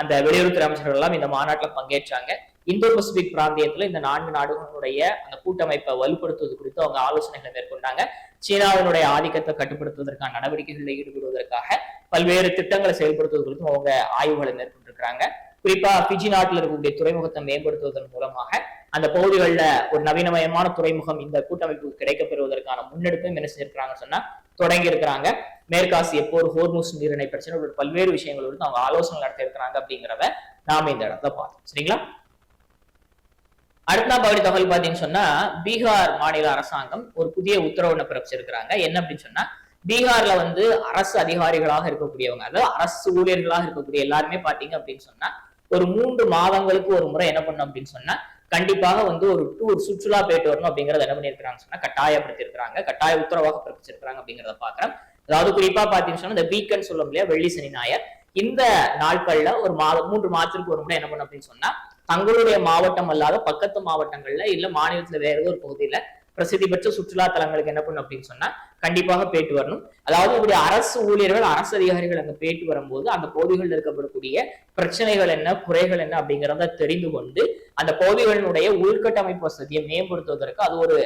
அந்த வெளியுறவுத்துறை அமைச்சர்கள் எல்லாம் இந்த மாநாட்டில் பங்கேற்றாங்க. இந்தோ பசிபிக் பிராந்தியத்துல இந்த 4 நாடுகளுடைய அந்த கூட்டமைப்பை வலுப்படுத்துவது குறித்து அவங்க ஆலோசனைகளை மேற்கொண்டாங்க. சீனாவினுடைய ஆதிக்கத்தை கட்டுப்படுத்துவதற்கான நடவடிக்கைகளில் ஈடுபடுவதற்காக பல்வேறு திட்டங்களை செயல்படுத்துவது குறித்தும் அவங்க ஆய்வுகளை மேற்கொண்டிருக்கிறாங்க. குறிப்பா பிஜி நாட்டில் இருக்கக்கூடிய துறைமுகத்தை மேம்படுத்துவதன் மூலமாக அந்த பகுதிகளில் ஒரு நவீனமயமான துறைமுகம் இந்த கூட்டமைப்பு கிடைக்கப்பெறுவதற்கான முன்னெடுப்பையும் என்ன செஞ்சிருக்கிறாங்கன்னு சொன்னா தொடங்கி இருக்கிறாங்க. மேற்காசிய போர், ஹோர்முஸ் நீரிணை பிரச்சனை பல்வேறு விஷயங்கள் குறித்து அவங்க ஆலோசனை நடத்தி இருக்கிறாங்க அப்படிங்கிறத நாம இந்த இடத்துல பார்த்தோம். சரிங்களா? அடுத்த பகுதி தகவல் பாத்தீங்கன்னு சொன்னா பீகார் மாநில அரசாங்கம் ஒரு புதிய உத்தரவு பிறப்பிச்சிருக்கிறாங்க. என்ன அப்படின்னு சொன்னா பீகார்ல வந்து அரசு அதிகாரிகளாக இருக்கக்கூடியவங்க, அதாவது அரசு ஊழியர்களாக இருக்கக்கூடிய எல்லாருமே பாத்தீங்க அப்படின்னு சொன்னா ஒரு 3 மாதங்களுக்கு ஒரு முறை என்ன பண்ணும் அப்படின்னு சொன்னா கண்டிப்பாக வந்து ஒரு டூர் சுற்றுலா போயிட்டு வரணும் அப்படிங்கறத என்ன பண்ணிருக்காங்க சொன்னா கட்டாயப்படுத்தி இருக்காங்க, கட்டாய உத்தரவாக பிறப்பிச்சிருக்காங்க அப்படிங்கறத பாக்குறோம். அதாவது குறிப்பா பாத்தீங்கன்னு சொன்னா இந்த வீக்கெண்ட் சொல்லும் இல்லையா, வெள்ளி சனி ஞாயிறு, இந்த நாட்கள்ல ஒரு 3 மாதத்திற்கு ஒரு முறை என்ன பண்ணும் அப்படின்னு சொன்னா தங்களுடைய மாவட்டம் அல்லாத பக்கத்து மாவட்டங்கள்ல இல்ல மாநிலத்துல வேற ஏதோ ஒரு பகுதியில பிரசித்தி பெற்ற சுற்றுலா தலங்களுக்கு என்ன பண்ணும் அப்படின்னு சொன்னா கண்டிப்பாக போயிட்டு வரணும். அதாவது இப்படி அரசு ஊழியர்கள் அரசு அதிகாரிகள் அங்க போயிட்டு வரும்போது அந்த பகுதிகளில் இருக்கக்கூடிய பிரச்சனைகள் என்ன, குறைகள் என்ன அப்படிங்கிறத தெரிந்து கொண்டு அந்த பகுதிகளினுடைய உள்கட்டமைப்பு வசதியை மேம்படுத்துவதற்கு அது ஒரு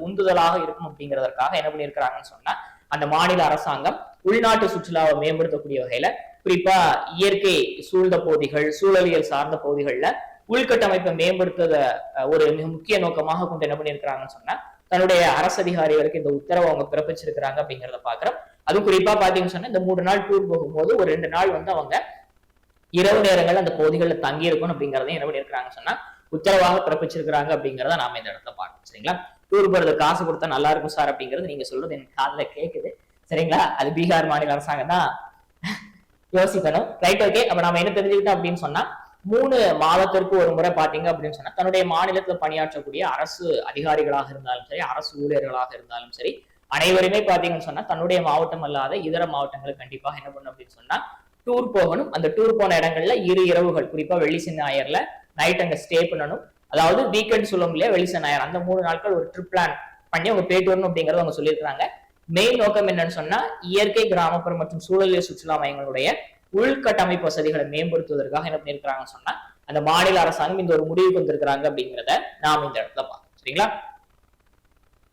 உந்துதலாக இருக்கும் அப்படிங்கிறதற்காக என்ன பண்ணியிருக்கிறாங்கன்னு சொன்னா அந்த மாநில அரசாங்கம் உள்நாட்டு சுற்றுலாவை மேம்படுத்தக்கூடிய வகையில குறிப்பா இயற்கை சூழ்ந்த பகுதிகள், சூழலியல் சார்ந்த பகுதிகளில் உள்கட்டமைப்பை மேம்படுத்துவத ஒரு மிக முக்கிய நோக்கமாக கொண்டு என்ன பண்ணியிருக்கிறாங்கன்னு சொன்னா தன்னுடைய அரசு அதிகாரிகளுக்கு இந்த உத்தரவை அவங்க பிறப்பிச்சிருக்கிறாங்க அப்படிங்கிறத பாக்குறோம். அதுவும் குறிப்பா பாத்தீங்கன்னு சொன்னா இந்த 3 நாள் டூர் போகும்போது ஒரு 2 நாள் வந்து அவங்க இரவு நேரங்கள் அந்த பகுதிகளில் தங்கி இருக்கணும் அப்படிங்கறதையும் என்ன பண்ணியிருக்கிறாங்கன்னு சொன்னா உத்தரவாக பிறப்பிச்சிருக்கிறாங்க அப்படிங்கிறத நாம இந்த இடத்துல பார்க்கணும். சரிங்களா, டூர் போறது காசு கொடுத்தா நல்லா இருக்கும் சார் அப்படிங்கிறது நீங்க சொல்றது எனக்கு காதுல கேக்குது. சரிங்களா, அது பீகார் மாநில அரசாங்கம் தான் யோசிக்கணும். Right, okay. அப்ப நம்ம என்ன தெரிஞ்சுக்கிட்டோம் அப்படின்னு சொன்னா 3 மாதத்திற்கு ஒரு முறை பாத்தீங்க அப்படின்னு சொன்னா தன்னுடைய மாநிலத்துல பணியாற்றக்கூடிய அரசு அதிகாரிகளாக இருந்தாலும் சரி, அரசு ஊழியர்களாக இருந்தாலும் சரி, அனைவருமே பாத்தீங்கன்னு சொன்னா தன்னுடைய மாவட்டம் அல்லாத இதர மாவட்டங்களுக்கு கண்டிப்பாக என்ன பண்ணும் அப்படின்னு சொன்னா டூர் போகணும். அந்த டூர் போன இடங்கள்ல 2 இரவுகள் குறிப்பா வெள்ளி சனி ஞாயிறுல நைட் அங்க ஸ்டே பண்ணணும். அதாவது வீக்கெண்ட் சொல்லும் இல்லையா, வெள்ளி சனி ஞாயிறு அந்த 3 நாட்கள் ஒரு ட்ரிப் பிளான் பண்ணி அவங்க போயிட்டு வரணும் அப்படிங்கறத அவங்க சொல்லியிருக்காங்க. மெயின் நோக்கம் என்னன்னு சொன்னா இயற்கை, கிராமப்புறம் மற்றும் சூழலியல் சுற்றுலா மையங்களுடைய உள்கட்டமைப்பு வசதிகளை மேம்படுத்துவதற்காக என்ன பண்ணிருக்காங்கன்னு சொன்னா அந்த மாநில அரசாங்கம் இந்த ஒரு முடிவுக்கு வந்திருக்கிறாங்க அப்படிங்கிறத நாம இந்த இடத்துல பார்க்கணும். சரிங்களா,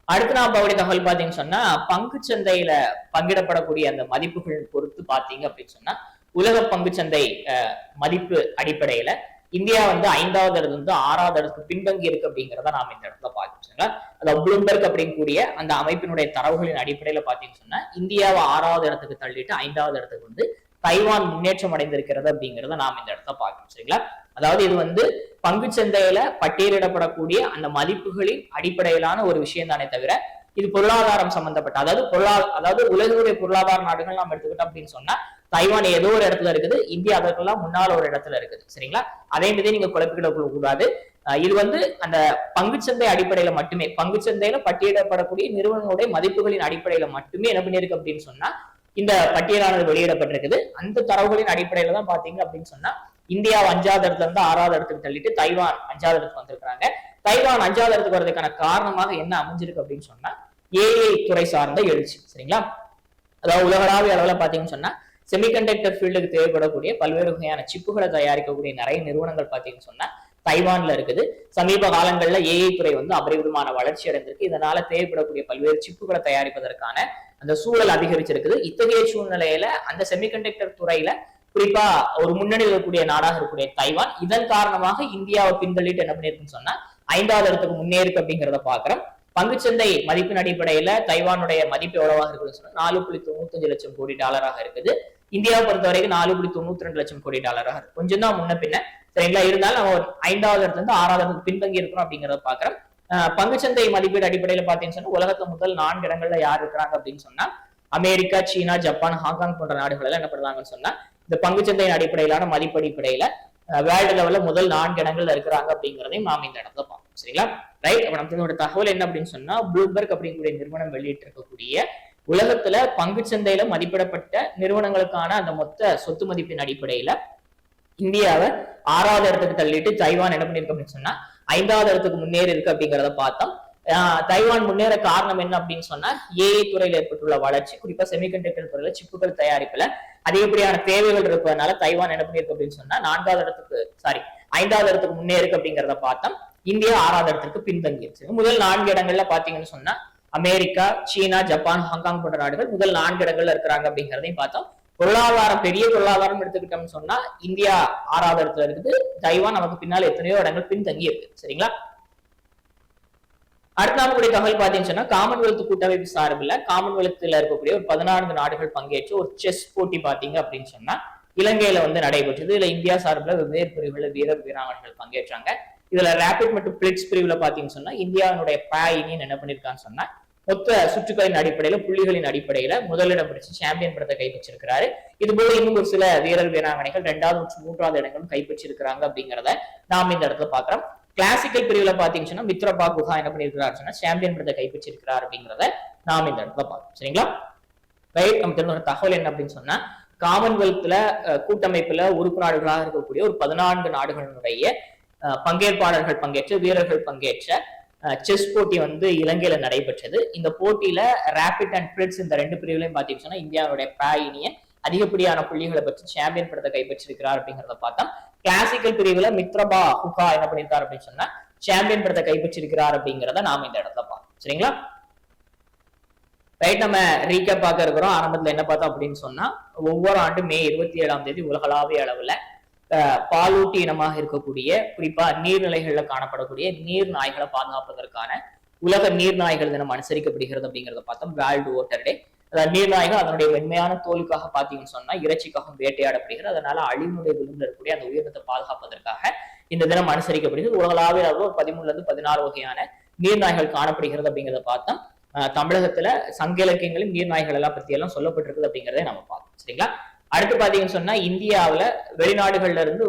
அடுத்து நாம பகுதி தகவல் பாத்தீங்கன்னு சொன்னா பங்கு சந்தையில பங்கிடப்படக்கூடிய அந்த மதிப்புகள் பொறுத்து பாத்தீங்க அப்படின்னு சொன்னா உலக பங்குச்சந்தை மதிப்பு அடிப்படையில இந்தியா வந்து 5வது இடத்துல இருந்து 6வது இடத்துக்கு பின்தங்கி இருக்கு அப்படிங்கிறத நாம இந்த இடத்துல பாத்துச்சோங்களா. அதாவது ப்ளூம்பெர்க் அப்படிங்கக்கூடிய அந்த அமைப்பினுடைய தரவுகளின் அடிப்படையில பாத்தீங்கன்னு சொன்னா இந்தியாவை 6வது இடத்துக்கு தள்ளிட்டு 5வது இடத்துக்கு வந்து தைவான் முன்னேற்றம் அடைந்திருக்கிறது அப்படிங்கிறத நாம இந்த இடத்துல பார்க்கணும். சரிங்களா, அதாவது இது வந்து பங்கு சந்தையில பட்டியலிடப்படக்கூடிய அந்த மதிப்புகளின் அடிப்படையிலான ஒரு விஷயம் தானே தவிர இது பொருளாதாரம் சம்பந்தப்பட்ட, அதாவது உலகினுடைய பொருளாதார நாடுகள் நாம் எடுத்துக்கிட்டோம் அப்படின்னு சொன்னா தைவான் ஏதோ ஒரு இடத்துல இருக்குது, இந்தியா அதற்கெல்லாம் முன்னால ஒரு இடத்துல இருக்குது. சரிங்களா, அதே மாதிரி நீங்க குழப்பிக்கிட கூடாது. இது வந்து அந்த பங்குச்சந்தை அடிப்படையில மட்டுமே, பங்குச்சந்தையில பட்டியலிடப்படக்கூடிய நிறுவனங்களுடைய மதிப்புகளின் அடிப்படையில மட்டுமே என்ன பண்ணிருக்கு அப்படின்னு சொன்னா இந்த பட்டியலானது வெளியிடப்பட்டிருக்குது. அந்த தரவுகளின் அடிப்படையில தான் பாத்தீங்க அப்படின்னு சொன்னா இந்தியா 5வது இடத்துல இருந்து 6வது இடத்துக்கு தள்ளிட்டு தைவான் 5வது இடத்துக்கு வந்திருக்காங்க. தைவான் 5வது இடத்துக்கு வர்றதுக்கான காரணமாக என்ன அமைஞ்சிருக்கு அப்படின்னு சொன்னா ஏஐ துறை சார்ந்த எழுச்சி. சரிங்களா, அதாவது உலகளாவிய அளவுல பாத்தீங்கன்னு சொன்னா செமிகண்டக்டர் ஃபீல்டுக்கு தேவைப்படக்கூடிய பல்வேறு வகையான சிப்புகளை தயாரிக்கக்கூடிய நிறைய நிறுவனங்கள் பாத்தீங்கன்னு சொன்னா தைவான்ல இருக்குது. சமீப காலங்கள்ல ஏஐ துறை வந்து அபரிவிதமான வளர்ச்சி அடைந்திருக்கு. இதனால தேவைப்படக்கூடிய பல்வேறு சிப்புகளை தயாரிப்பதற்கான அந்த சூழல் அதிகரிச்சிருக்குது. இத்தகைய சூழ்நிலையில அந்த செமிகண்டக்டர் துறையில குறிப்பா ஒரு முன்னணி இருக்கக்கூடிய நாடாக இருக்கக்கூடிய தைவான் இதன் காரணமாக இந்தியாவை பின்தள்ளிட்டு என்ன பண்ணிருக்குன்னு சொன்னா 5வது இடத்துக்கு முன்னேறிருக்கு அப்படிங்கிறத பாக்குறோம். பங்குச்சந்தை மதிப்பின் அடிப்படையில தைவானுடைய மதிப்பு எவ்வளவாக இருக்குன்னு சொன்னா 4.95 லட்சம் கோடி டாலராக இருக்குது. இந்தியாவை பொறுத்த வரைக்கும் 4.92 லட்சம் கோடி டாலராக இருக்கு. கொஞ்சம் தான் முன்ன பின்ன. சரிங்களா, இருந்தாலும் நம்ம 5வது இடத்துல இருந்து 6வது இடத்துக்கு பின்தங்கி இருக்கிறோம் அப்படிங்கிறத பாக்குறோம். பங்குச்சந்தை மதிப்பீடு அடிப்படையில பாத்தீங்கன்னு சொன்னா உலகத்துல முதல் 4 இடங்கள்ல யார் இருக்கிறாங்க அப்படின்னு சொன்னா அமெரிக்கா, சீனா, ஜப்பான், ஹாங்காங் போன்ற நாடுகள் எல்லாம் என்ன பண்றாங்கன்னு சொன்னா இந்த பங்குச்சந்தையின் அடிப்படையிலான மதிப்பு அடிப்படையில வேர்ல்டு லெவல்ல முதல் 4 இடங்கள்ல இருக்கிறாங்க அப்படிங்கிறதையும் நாம இந்த இடத்துல பார்ப்போம். சரிங்களா, ரைட். அப்ப நம்மளோட தகவல் என்ன அப்படின்னு சொன்னா ப்ளூம்பெர்க் அப்படிங்கக்கூடிய நிறுவனம் வெளியிட்டு இருக்கக்கூடிய உலகத்துல பங்குச்சந்தையில மதிப்பிடப்பட்ட நிறுவனங்களுக்கான அந்த மொத்த சொத்து மதிப்பின் அடிப்படையில இந்தியாவை 6வது இடத்துக்கு தள்ளிட்டு தைவான் என்ன பண்ணிருக்கு அப்படின்னு சொன்னா 5வது இடத்துக்கு முன்னேறி இருக்கு அப்படிங்கிறத பார்த்தோம். தைவான் முன்னேற காரணம் என்ன அப்படின்னு சொன்னா ஏஐ துறையில் ஏற்பட்டுள்ள வளர்ச்சி, குறிப்பா செமிகண்டக்டர் துறையில சிப்புகள் தயாரிப்புல அதிகப்படியான தேவைகள் இருப்பதனால தைவான் என்ன பண்ணிருக்கு அப்படின்னு சொன்னா 5வது இடத்துக்கு முன்னேறிருக்கு அப்படிங்கிறத பார்த்தோம். இந்தியா 6வது இடத்துக்கு பின்தங்கிருச்சு. முதல் 4 இடங்கள்ல பாத்தீங்கன்னு சொன்னா அமெரிக்கா, சீனா, ஜப்பான், ஹாங்காங் போன்ற நாடுகள் முதல் 4 இடங்கள்ல இருக்கிறாங்க அப்படிங்கிறதையும் பார்த்தோம். பொருளாதாரம், பெரிய பொருளாதாரம் எடுத்துக்கிட்டோம்னு சொன்னா இந்தியா 6வது இடத்துல இருக்குது. தைவான் நமக்கு பின்னால எத்தனையோ இடங்கள் பின்தங்கி இருக்கு. சரிங்களா, அடுத்த நாள் தகவல் பாத்தீங்கன்னு சொன்னா காமன்வெல்த் கூட்டமைப்பு சார்பில் காமன்வெல்த்ல இருக்கக்கூடிய ஒரு 14 நாடுகள் பங்கேற்ற ஒரு செஸ் போட்டி பாத்தீங்க அப்படின்னு சொன்னா இலங்கையில வந்து நடைபெற்றது. இதுல இந்தியா சார்பில் வெவ்வேறு பிரிவுல வீரர் வீராங்கனைகள் பங்கேற்றாங்க. இதுல ரேபிட் மற்றும் பிளிட்ஸ் பிரிவுல பாத்தீங்கன்னு சொன்னா இந்தியாவுடைய என்ன பண்ணிருக்கான்னு சொன்னா மொத்த சுற்றுகளின் அடிப்படையில புள்ளிகளின் அடிப்படையில முதலிடம் பிடிச்சு சாம்பியன் படத்தை கைப்பற்றிருக்கிறாரு. இது போல இன்னும் ஒரு சில வீரர் வீராங்கனைகள் 2வது மற்றும் 3வது இடங்களும் கைப்பற்றிருக்கிறாங்க அப்படிங்கிறத நாம் இந்த இடத்துல பாக்குறோம். கிளாசிக்கல் பிரிவுல பாத்தீங்கன்னா மித்ரபா குஹா என்ன பண்ணிருக்கிறார் சொன்னா சாம்பியன் படத்தை கைப்பற்றிருக்கிறார் அப்படிங்கிறத நாம் இந்த இடத்துல பார்க்கணும். சரிங்களா? ரைட். நம்ம தெரிஞ்ச ஒரு தகவல் என்ன அப்படின்னு சொன்னா, காமன்வெல்த்ல கூட்டமைப்புல உறுப்பு நாடுகளாக இருக்கக்கூடிய ஒரு 14 நாடுகளினுடைய பங்கேற்பாளர்கள் பங்கேற்ற வீரர்கள் பங்கேற்ற செஸ் போட்டி வந்து இலங்கையில நடைபெற்றது. இந்த போட்டியில ரேபிட் அண்ட் பிரிட்ஸ் இந்த 2 பிரிவுலையும் பாத்தீங்கன்னா இந்தியாவுடைய பிராயினிய அதிகப்படியான புள்ளிகளை பெற்று சாம்பியன் படத்தை கைப்பற்றிருக்கிறார் அப்படிங்கிறத பார்த்தோம். கிளாசிக்கல் பிரிவுல மித்ரபா ஹுகா என்ன பண்ணிருக்காரு அப்படின்னு சொன்னா சாம்பியன் படத்தை கைப்பற்றிருக்கிறார் அப்படிங்கிறத நாம இந்த இடத்துல பார்க்கணும். சரிங்களா? ரைட். நம்ம ரீகேப் பார்க்க இருக்கிறோம். ஆரம்பத்துல என்ன பார்த்தோம் அப்படின்னு சொன்னா, ஒவ்வொரு ஆண்டு மே 27ஆம் தேதி உலகளாவிய அளவுல பாலூட்டி இனமாக இருக்கக்கூடிய குறிப்பா நீர்நிலைகள்ல காணப்படக்கூடிய நீர் நாய்களை பாதுகாப்பதற்கான உலக நீர்நாய்கள் தினம் அனுசரிக்கப்படுகிறது அப்படிங்கிறத பார்த்தோம். வேர்ல்டு வாட்டர் டே. அதாவது நீர்நாய்கள் அதனுடைய மென்மையான தோலுக்காக பாத்தீங்கன்னு சொன்னா இறைச்சிக்காகவும் வேட்டையாடப்படுகிறது. அதனால அழிவுடைய விளிம்பில் இருக்கக்கூடிய அந்த உயிரினத்தை பாதுகாப்பதற்காக இந்த தினம் அனுசரிக்கப்படுகிறது. உலகளாவிய அளவில் ஒரு 13ல இருந்து 16 வகையான நீர்நாய்கள் காணப்படுகிறது அப்படிங்கிறத பார்த்தோம். தமிழகத்துல சங்க இலக்கியங்களும் நீர்நாய்கள் எல்லாம் பத்தி எல்லாம் சொல்லப்பட்டிருக்குது அப்படிங்கிறத நம்ம பார்த்தோம். சரிங்களா? அடுத்து பாத்தீங்கன்னு சொன்னா இந்தியாவில வெளிநாடுகள்ல இருந்து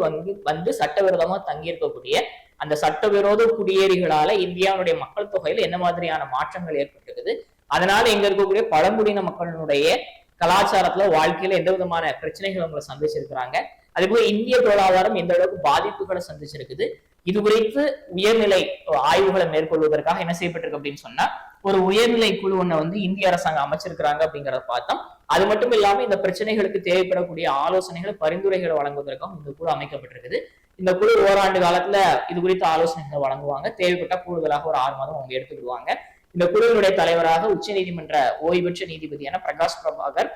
வந்து சட்டவிரோதமா தங்கியிருக்கக்கூடிய அந்த சட்டவிரோத குடியேறிகளால இந்தியாவுடைய மக்கள் தொகையில என்ன மாதிரியான மாற்றங்கள் ஏற்பட்டிருக்குது, அதனால இங்க இருக்கக்கூடிய பழங்குடியின மக்களினுடைய கலாச்சாரத்துல வாழ்க்கையில எந்த விதமான பிரச்சனைகள் அவங்களை சந்திச்சிருக்கிறாங்க, அதே போல இந்திய பொருளாதாரம் எந்த அளவுக்கு பாதிப்புகளை சந்திச்சிருக்குது, இது குறித்து உயர்நிலை ஆய்வுகளை மேற்கொள்வதற்காக என்ன செய்யப்பட்டிருக்கு அப்படின்னு சொன்னா ஒரு உயர்நிலை குழு ஒண்ணு வந்து இந்திய அரசாங்கம் அமைச்சிருக்கிறாங்க அப்படிங்கிறத பார்த்தோம். அது மட்டும் இல்லாம இந்த பிரச்சனைகளுக்கு தேவைப்படக்கூடிய ஆலோசனைகளை பரிந்துரைகளை வழங்குவதற்காகவும் இந்த குழு அமைக்கப்பட்டிருக்குது. இந்த குழு ஓராண்டு காலத்துல இது குறித்த ஆலோசனைகளை வழங்குவாங்க. தேவைப்பட்ட கூடுதலாக ஒரு 6 மாதம் அவங்க எடுத்துக்கிடுவாங்க. இந்த குழுவினுடைய தலைவராக உச்ச நீதிமன்ற ஓய்வு பெற்ற நீதிபதியான பிரகாஷ் பிரபாகர்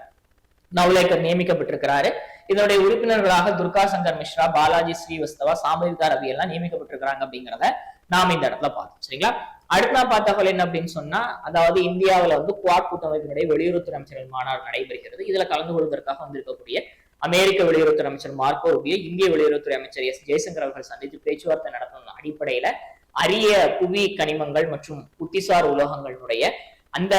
நவ்லேக்கர் நியமிக்கப்பட்டிருக்கிறாரு. இதனுடைய உறுப்பினர்களாக துர்கா சங்கர் மிஸ்ரா, பாலாஜி ஸ்ரீவஸ்தவா, சாமரிதா ரவி எல்லாம் நியமிக்கப்பட்டிருக்கிறாங்க அப்படிங்கிறத நாம இந்த இடத்துல பார்த்தோம். சரிங்களா? அடுத்த நான் பார்த்த என்ன அப்படின்னு சொன்னா, அதாவது இந்தியாவில வந்து குவாட் கூட்டமைப்பினுடைய வெளியுறவுத்துறை அமைச்சர்கள் மாநாடு நடைபெறுகிறது. இதுல கலந்து கொள்வதற்காக வந்திருக்கக்கூடிய அமெரிக்க வெளியுறவுத்துறை அமைச்சர் மார்க்கோ ரூபியோ, இந்திய வெளியுறவுத்துறை அமைச்சர் எஸ் ஜெய்சங்கர் அவர்கள் சந்தித்து பேச்சுவார்த்தை நடத்தும் அடிப்படையில அரிய புவி கனிமங்கள் மற்றும் புத்திசார் உலோகங்களுடைய அந்த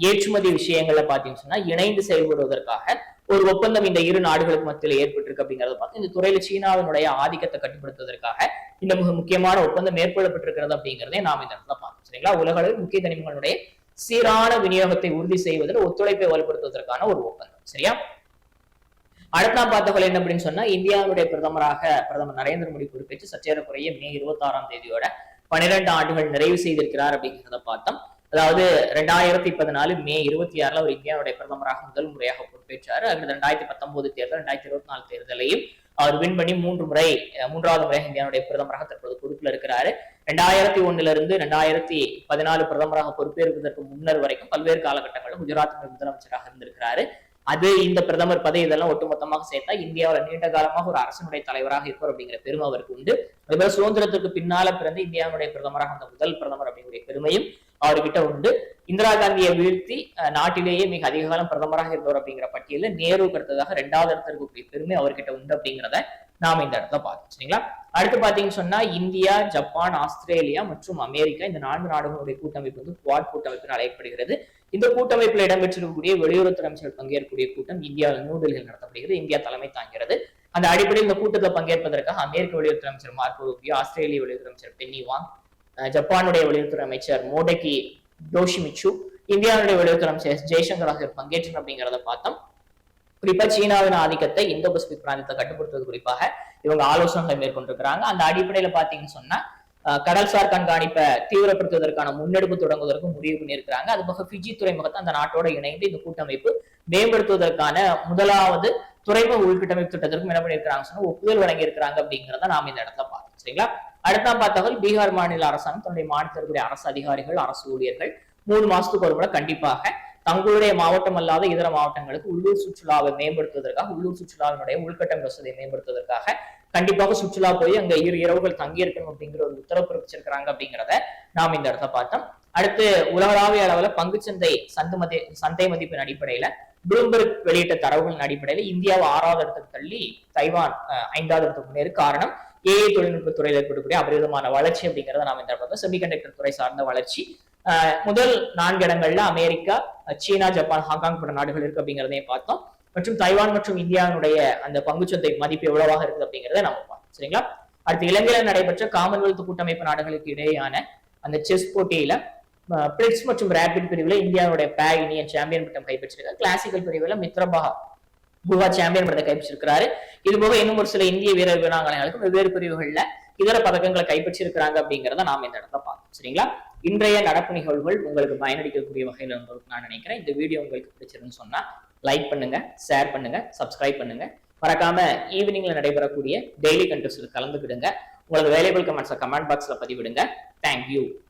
ஏற்றுமதி விஷயங்கள்ல பாத்தீங்கன்னு சொன்னா இணைந்து செயல்படுவதற்காக ஒரு ஒப்பந்தம் இந்த இரு நாடுகளுக்கு மத்தியில் ஏற்பட்டிருக்கு அப்படிங்கறத பார்த்து இந்த துறையில சீனாவினுடைய ஆதிக்கத்தை கட்டுப்படுத்துவதற்காக இந்த மிக முக்கியமான ஒப்பந்தம் மேற்கொள்ளப்பட்டிருக்கிறது அப்படிங்கிறதே நாம் இந்த இடத்துல பார்க்கணும். சரிங்களா? உலக அளவில் முக்கிய கனிமங்களுடைய சீரான விநியோகத்தை உறுதி செய்வதில் ஒத்துழைப்பை வலுப்படுத்துவதற்கான ஒரு ஒப்பந்தம். சரியா? அடுத்த பார்த்த என்ன அப்படின்னு சொன்னா, இந்தியாவுடைய பிரதமர் நரேந்திர மோடி பொறுப்பேற்று சற்றேறக்குறைய மே 26ஆம் தேதியோட 12 ஆண்டுகள் நிறைவு செய்திருக்கிறார் அப்படிங்கிறத பார்த்தோம். அதாவது 2014 மே 26ல அவர் இந்தியாவுடைய பிரதமராக முதல் முறையாக பொறுப்பேற்றாரு. அடுத்து 2019 தேர்தல், 2024 தேர்தலையும் அவர் வின் பண்ணி 3வது முறையாக இந்தியாவுடைய பிரதமராக தற்போது பொறுப்புல இருக்கிறாரு. 2001 இருந்து 2014 பிரதமராக பொறுப்பேற்பதற்கு முன்னர் வரைக்கும் பல்வேறு காலகட்டங்களில் குஜராத் முதலமைச்சராக இருந்திருக்கிறாரு. அது இந்த பிரதமர் பதவி இதெல்லாம் ஒட்டுமொத்தமாக சேர்த்தா இந்தியாவில் நீண்ட காலமாக ஒரு அரசனுடைய தலைவராக இருப்பார் அப்படிங்கிற பெருமை அவருக்கு உண்டு. அதேபோல சுதந்திரத்துக்கு பின்னால பிறந்து இந்தியாவுடைய பிரதமராக அந்த முதல் பிரதமர் அப்படிங்கிற பெருமையும் அவர்கிட்ட உண்டு. இந்திரா காந்தியை வீழ்த்தி நாட்டிலேயே மிக அதிக காலம் பிரதமராக இருந்தவர் அப்படிங்கிற பட்டியலில் நேருக்கு அடுத்ததாக 2வது இடத்துல இருக்கக்கூடிய பெருமை அவர்கிட்ட உண்டு அப்படிங்கிறத நாம இந்த இடத்துல பார்த்தோம். சரிங்களா? அடுத்து பாத்தீங்கன்னு சொன்னா இந்தியா, ஜப்பான், ஆஸ்திரேலியா மற்றும் அமெரிக்கா இந்த 4 நாடுகளுடைய கூட்டமைப்பு வந்து குவாட் கூட்டமைப்பு அழைக்கப்படுகிறது. இந்த கூட்டமைப்பில் இடம்பெற்றிருக்கக்கூடிய வெளியுறவுத்துறை அமைச்சர்கள் பங்கேற்கக்கூடிய கூட்டம் இந்தியாவில் நியூடெல்லியில் நடத்தப்படுகிறது. இந்தியா தலைமை தாங்கிறது. அந்த அடிப்படையில் இந்த கூட்டத்தில் பங்கேற்பதற்காக அமெரிக்க வெளியுறவுத்துறை அமைச்சர் மார்க்கோ ரூபியோ, ஆஸ்திரேலிய வெளியுறவுத்துறை அமைச்சர் பென்னி வாங், ஜப்பானுடைய வெளியுறவுத்துறை அமைச்சர் மோடகி டோஷிமிச்சு, இந்தியாவுடைய வெளியுறவுத்துறை அமைச்சர் ஜெய்சங்கர் ஆகியோர் பங்கேற்றனர் அப்படிங்கிறத பார்த்தோம். குறிப்பா சீனாவின் ஆதிக்கத்தை இந்தோ பசிபிக் பிராந்தியத்தை கட்டுப்படுத்துவது குறிப்பாக இவங்க ஆலோசனைகளை மேற்கொண்டிருக்கிறாங்க. அந்த அடிப்படையில பாத்தீங்கன்னு சொன்னா கடல்சார் கண்காணிப்பை தீவிரப்படுத்துவதற்கான முன்னெடுப்பு தொடங்குவதற்கு முடிவு பண்ணியிருக்கிறாங்க. அது போக பிஜி துறைமுகத்தை அந்த நாட்டோட இணைந்து இந்த கூட்டமைப்பு மேம்படுத்துவதற்கான முதலாவது துறைமுக உள்கட்டமைப்பு திட்டத்திற்கும் என்ன பண்ணியிருக்கிறாங்க சொன்னா ஒப்புதல் வழங்கி இருக்கிறாங்க அப்படிங்கிறத நாம இந்த இடத்துல பார்த்தோம். சரிங்களா? அடுத்த பார்த்தவர்கள் பீகார் மாநில அரசாங்கம் தன்னுடைய மாநிலத்தில் இருக்கக்கூடிய அரசு அதிகாரிகள், அரசு ஊழியர்கள் 3 மாசத்துக்கு ஒரு முறை கண்டிப்பாக தங்களுடைய மாவட்டம் அல்லாத இதர மாவட்டங்களுக்கு உள்ளூர் சுற்றுலாவை மேம்படுத்துவதற்காக, உள்ளூர் சுற்றுலாவினுடைய உள்கட்டமைப்பு வசதியை மேம்படுத்துவதற்காக கண்டிப்பாக சுற்றுலா போய் அங்க 2 இரவுகள் தங்கி இருக்கணும் அப்படிங்கிற ஒரு உத்தரவு பிறப்பிச்சிருக்கிறாங்க அப்படிங்கிறத நாம் இந்த இடத்த பார்த்தோம். அடுத்து உலகளாவிய அளவுல பங்குச்சந்தை சந்தை மதிப்பின் அடிப்படையில ப்ளூம்பெர்க் வெளியிட்ட தரவுகளின் அடிப்படையில இந்தியாவை 6வது இடத்துக்கு தள்ளி தைவான் 5வது இடத்துக்கு முன்னேறி. காரணம் ஏஐ தொழில்நுட்ப துறையில் ஏற்படக்கூடிய அபரிதமான வளர்ச்சி அப்படிங்கிறத நாம் இந்த பார்த்தோம். செமிகண்டக்டர் துறை சார்ந்த வளர்ச்சி, முதல் 4 இடங்கள்ல அமெரிக்கா, சீனா, ஜப்பான், ஹாங்காங் போன்ற நாடுகள் இருக்கு அப்படிங்கிறதையும் பார்த்தோம். மற்றும் தைவான் மற்றும் இந்தியாவுடைய அந்த பங்குச்சந்தை மதிப்பு எவ்வளவாக இருக்குது அப்படிங்கிறத நம்ம பார்த்தோம். சரிங்களா? அடுத்து இலங்கையில நடைபெற்ற காமன்வெல்த் கூட்டமைப்பு நாடுகளுக்கு இடையேயான அந்த செஸ் போட்டியில பிளிட்ஸ் மற்றும் ரேபிட் பிரிவில் இந்தியாவுடைய பேக் இனியன் சாம்பியன் பட்டம் கைப்பற்றிருக்காரு. கிளாசிக்கல் பிரிவில் மித்ரபா குவா சாம்பியன் பட்டத்தை கைப்பற்றிருக்கிறாரு. இது போக இன்னும் ஒரு சில இந்திய வீரர் வீராங்கனைகளுக்கும் வெவ்வேறு பிரிவுகள்ல இதர பதக்கங்களை கைப்பற்றிருக்கிறாங்க அப்படிங்கிறத நாம இந்த இடத்துல பார்த்தோம். சரிங்களா? இன்றைய நடப்பு நிகழ்வுகள் உங்களுக்கு பயனளிக்கக்கூடிய வகையில் இருந்திருக்கு நான் நினைக்கிறேன். இந்த வீடியோ உங்களுக்கு பிடிச்சிருன்னு சொன்னா லைக் பண்ணுங்க, ஷேர் பண்ணுங்க, சப்ஸ்கிரைப் பண்ணுங்க. மறக்காம ஈவினிங்ல நடைபெறக்கூடிய டெய்லி கண்டெஸ்ட்ல கலந்துக்கிடுங்க. உங்களோட வேலைபிள் கமெண்ட்ஸை கமெண்ட் பாக்ஸ்ல பதிவிடுங்க. தேங்க்யூ.